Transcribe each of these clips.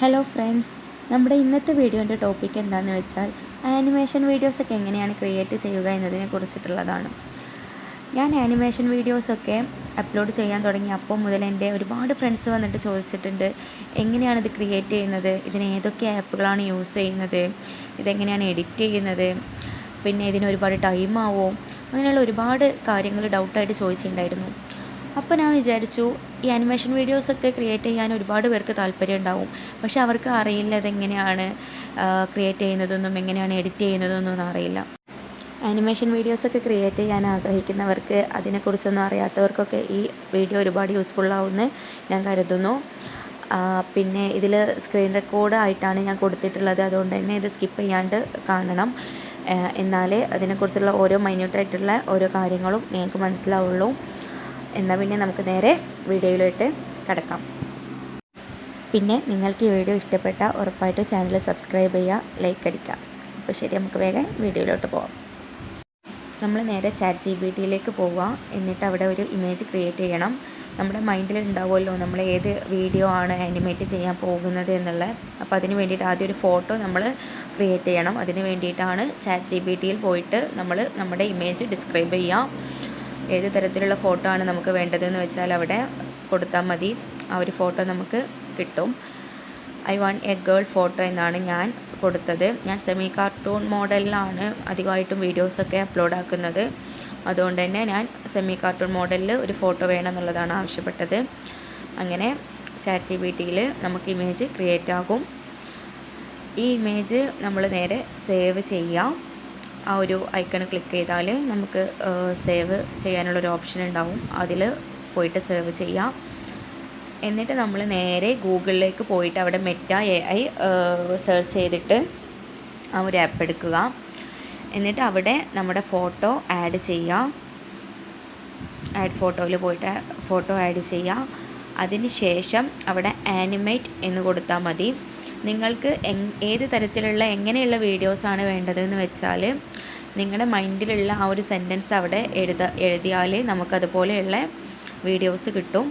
Hello friends, നമ്മുടെ ഇന്നത്തെ വീഡിയോൻ്റെ ടോപ്പിക് എന്താണെന്ന് വെച്ചാൽ ആനിമേഷൻ വീഡിയോസൊക്കെ എങ്ങനെയാണ് ക്രിയേറ്റ് ചെയ്യുക എന്നതിനെ കുറിച്ചിട്ടുള്ളതാണ്. ഞാൻ ആനിമേഷൻ വീഡിയോസൊക്കെ അപ്ലോഡ് ചെയ്യാൻ തുടങ്ങി അപ്പോൾ മുതൽ എൻ്റെ ഒരുപാട് ഫ്രണ്ട്സ് വന്നിട്ട് ചോദിച്ചിട്ടുണ്ട്, എങ്ങനെയാണിത് ക്രിയേറ്റ് ചെയ്യുന്നത്, ഇതിന് ഏതൊക്കെ ആപ്പുകളാണ് യൂസ് ചെയ്യുന്നത്, ഇതെങ്ങനെയാണ് എഡിറ്റ് ചെയ്യുന്നത്, പിന്നെ ഇതിന് ഒരുപാട് ടൈം ആവുമോ, അങ്ങനെയുള്ള ഒരുപാട് കാര്യങ്ങൾ ഡൗട്ടായിട്ട് ചോദിച്ചിട്ടുണ്ടായിരുന്നു. അപ്പോൾ ഞാൻ വിചാരിച്ചു, ഈ ആനിമേഷൻ വീഡിയോസൊക്കെ ക്രിയേറ്റ് ചെയ്യാൻ ഒരുപാട് പേർക്ക് താല്പര്യം ഉണ്ടാവും. പക്ഷെ അവർക്ക് അറിയില്ല ഇതെങ്ങനെയാണ് ക്രിയേറ്റ് ചെയ്യുന്നതൊന്നും, എങ്ങനെയാണ് എഡിറ്റ് ചെയ്യുന്നതൊന്നും അറിയില്ല. ആനിമേഷൻ വീഡിയോസൊക്കെ ക്രിയേറ്റ് ചെയ്യാൻ ആഗ്രഹിക്കുന്നവർക്ക്, അതിനെക്കുറിച്ചൊന്നും അറിയാത്തവർക്കൊക്കെ ഈ വീഡിയോ ഒരുപാട് യൂസ്ഫുള്ളാവുമെന്ന് ഞാൻ കരുതുന്നു. പിന്നെ ഇതിൽ സ്ക്രീൻ റെക്കോർഡ് ആയിട്ടാണ് ഞാൻ കൊടുത്തിട്ടുള്ളത്, അതുകൊണ്ട് തന്നെ ഇത് സ്കിപ്പ് ചെയ്യാണ്ട് കാണണം. എന്നാലേ അതിനെക്കുറിച്ചുള്ള ഓരോ മൈന്യൂട്ടായിട്ടുള്ള ഓരോ കാര്യങ്ങളും നിങ്ങൾക്ക് മനസ്സിലാവുള്ളൂ. എന്നാൽ പിന്നെ നമുക്ക് നേരെ വീഡിയോയിലോട്ട് കിടക്കാം. പിന്നെ നിങ്ങൾക്ക് ഈ വീഡിയോ ഇഷ്ടപ്പെട്ട ഉറപ്പായിട്ടും ചാനൽ സബ്സ്ക്രൈബ് ചെയ്യുക, ലൈക്ക് അടിക്കുക. അപ്പോൾ ശരി, നമുക്ക് വേഗം വീഡിയോയിലോട്ട് പോകാം. നമ്മൾ നേരെ ChatGPTയിലേക്ക് പോവുക. എന്നിട്ട് അവിടെ ഒരു ഇമേജ് ക്രിയേറ്റ് ചെയ്യണം. നമ്മുടെ മൈൻഡിൽ ഉണ്ടാവുമല്ലോ നമ്മൾ ഏത് വീഡിയോ ആണ് ആനിമേറ്റ് ചെയ്യാൻ പോകുന്നത് എന്നുള്ളത്. അപ്പോൾ അതിന് വേണ്ടിയിട്ട് ആദ്യം ഒരു ഫോട്ടോ നമ്മൾ ക്രിയേറ്റ് ചെയ്യണം. അതിന് വേണ്ടിയിട്ടാണ് ChatGPTയിൽ പോയിട്ട് നമ്മൾ നമ്മുടെ ഇമേജ് ഡിസ്ക്രൈബ് ചെയ്യാം. ഏത് തരത്തിലുള്ള ഫോട്ടോ ആണ് നമുക്ക് വേണ്ടതെന്ന് വെച്ചാൽ അവിടെ കൊടുത്താൽ മതി, ആ ഒരു ഫോട്ടോ നമുക്ക് കിട്ടും. I want A girl photo എന്നാണ് ഞാൻ കൊടുത്തത്. ഞാൻ സെമി കാർട്ടൂൺ മോഡലിലാണ് അധികമായിട്ടും വീഡിയോസൊക്കെ അപ്ലോഡ് ആക്കുന്നത്. അതുകൊണ്ട് തന്നെ ഞാൻ സെമി കാർട്ടൂൺ മോഡലിൽ ഒരു ഫോട്ടോ വേണമെന്നുള്ളതാണ് ആവശ്യപ്പെട്ടത്. അങ്ങനെ ChatGPTയിൽ നമുക്ക് ഇമേജ് ക്രിയേറ്റ് ആകും. ഈ ഇമേജ് നമ്മൾ നേരെ സേവ് ചെയ്യാം. ആ ഒരു ഐക്കൺ ക്ലിക്ക് ചെയ്താൽ നമുക്ക് സേവ് ചെയ്യാനുള്ളൊരു ഓപ്ഷൻ ഉണ്ടാവും. അതിൽ പോയിട്ട് സേവ് ചെയ്യാം. എന്നിട്ട് നമ്മൾ നേരെ ഗൂഗിളിലേക്ക് പോയിട്ട് അവിടെ മെറ്റ AI സെർച്ച് ചെയ്തിട്ട് ആ ഒരു ആപ്പ് എടുക്കുക. എന്നിട്ട് അവിടെ നമ്മുടെ ഫോട്ടോ ആഡ് ചെയ്യാം. ആഡ് ഫോട്ടോയിൽ പോയിട്ട് ഫോട്ടോ ആഡ് ചെയ്യാം. അതിന് ശേഷം അവിടെ ആനിമേറ്റ് എന്ന് കൊടുത്താൽ മതി. നിങ്ങൾക്ക് ഏത് തരത്തിലുള്ള എങ്ങനെയുള്ള വീഡിയോസാണ് വേണ്ടതെന്ന് വെച്ചാൽ നിങ്ങളുടെ മൈൻഡിലുള്ള ആ ഒരു സെൻറ്റൻസ് അവിടെ എഴുതിയാൽ നമുക്കതുപോലെയുള്ള വീഡിയോസ് കിട്ടും.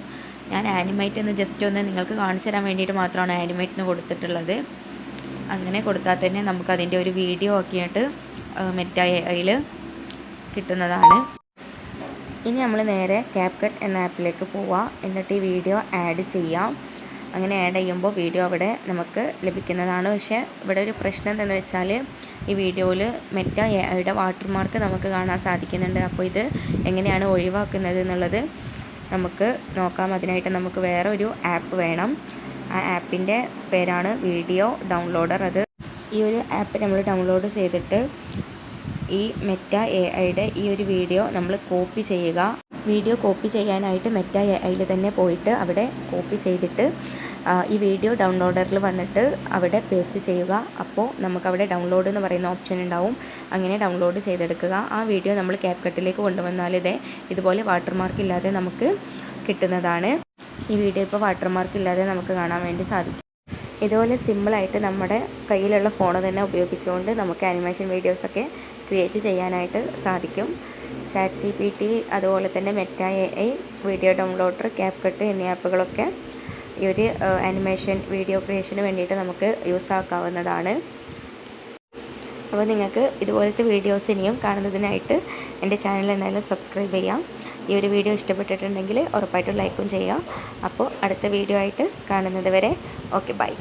ഞാൻ ആനിമേറ്റ് എന്ന് ജസ്റ്റ് ഒന്ന് നിങ്ങൾക്ക് കാണിച്ചു തരാൻ വേണ്ടിയിട്ട് മാത്രമാണ് ആനിമേറ്റ് എന്ന് കൊടുത്തിട്ടുള്ളത്. അങ്ങനെ കൊടുത്താൽ തന്നെ നമുക്കതിൻ്റെ ഒരു വീഡിയോ ആക്കിയിട്ട് മെറ്റ AIയിൽ കിട്ടുന്നതാണ്. ഇനി നമ്മൾ നേരെ CapCut എന്ന ആപ്പിലേക്ക് പോവാം. എന്നിട്ട് ഈ വീഡിയോ ആഡ് ചെയ്യാം. അങ്ങനെ ആഡ് ചെയ്യുമ്പോൾ വീഡിയോ അവിടെ നമുക്ക് ലഭിക്കുന്നതാണ്. പക്ഷേ ഇവിടെ ഒരു പ്രശ്നം എന്താണെന്ന് വെച്ചാൽ ഈ വീഡിയോയിൽ മെറ്റ AIയുടെ വാട്ടർമാർക്ക് നമുക്ക് കാണാൻ സാധിക്കുന്നുണ്ട്. അപ്പോൾ ഇത് എങ്ങനെയാണ് ഒഴിവാക്കുന്നത് എന്നുള്ളത് നമുക്ക് നോക്കാം. അതിനായിട്ട് നമുക്ക് വേറെ ഒരു ആപ്പ് വേണം. ആ ആപ്പിൻ്റെ പേരാണ് വീഡിയോ ഡൗൺലോഡർ. ഈ ഒരു ആപ്പ് നമ്മൾ ഡൗൺലോഡ് ചെയ്തിട്ട് ഈ മെറ്റ AIയുടെ ഈ ഒരു വീഡിയോ നമ്മൾ കോപ്പി ചെയ്യുക. വീഡിയോ കോപ്പി ചെയ്യാനായിട്ട് മെറ്റ AIയിൽ തന്നെ പോയിട്ട് അവിടെ കോപ്പി ചെയ്തിട്ട് ഈ വീഡിയോ ഡൗൺലോഡറിൽ വന്നിട്ട് അവിടെ പേസ്റ്റ് ചെയ്യുക. അപ്പോൾ നമുക്കവിടെ ഡൗൺലോഡ് എന്ന് പറയുന്ന ഓപ്ഷൻ ഉണ്ടാവും. അങ്ങനെ ഡൗൺലോഡ് ചെയ്തെടുക്കുക. ആ വീഡിയോ നമ്മൾ CapCutലേക്ക് കൊണ്ടുവന്നാൽ ഇതുപോലെ വാട്ടർമാർക്ക് ഇല്ലാതെ നമുക്ക് കിട്ടുന്നതാണ്. ഈ വീഡിയോ ഇപ്പോൾ വാട്ടർമാർക്ക് ഇല്ലാതെ നമുക്ക് കാണാൻ വേണ്ടി സാധിക്കും. ഇതുപോലെ സിമ്പിളായിട്ട് നമ്മുടെ കയ്യിലുള്ള ഫോൺ തന്നെ ഉപയോഗിച്ചുകൊണ്ട് നമുക്ക് ആനിമേഷൻ വീഡിയോസൊക്കെ ക്രിയേറ്റ് ചെയ്യാനായിട്ട് സാധിക്കും. ChatGPT അതുപോലെ തന്നെ Meta AI, video downloader, CapCut എന്നീ ആപ്പുകളൊക്കെ ഈ ഒരു ആനിമേഷൻ വീഡിയോ ക്രിയേഷന് വേണ്ടിയിട്ട് നമുക്ക് യൂസ് ആക്കാവുന്നതാണ്. അപ്പോൾ നിങ്ങൾക്ക് ഇതുപോലത്തെ വീഡിയോസ് ഇനിയും കാണുന്നതിനായിട്ട് എൻ്റെ ചാനൽ എന്തായാലും സബ്സ്ക്രൈബ് ചെയ്യാം. ഈ ഒരു വീഡിയോ ഇഷ്ടപ്പെട്ടിട്ടുണ്ടെങ്കിൽ ഉറപ്പായിട്ടും ലൈക്കും ചെയ്യുക. അപ്പോൾ അടുത്ത വീഡിയോ ആയിട്ട് കാണുന്നത് വരെ ഓക്കെ, ബൈ.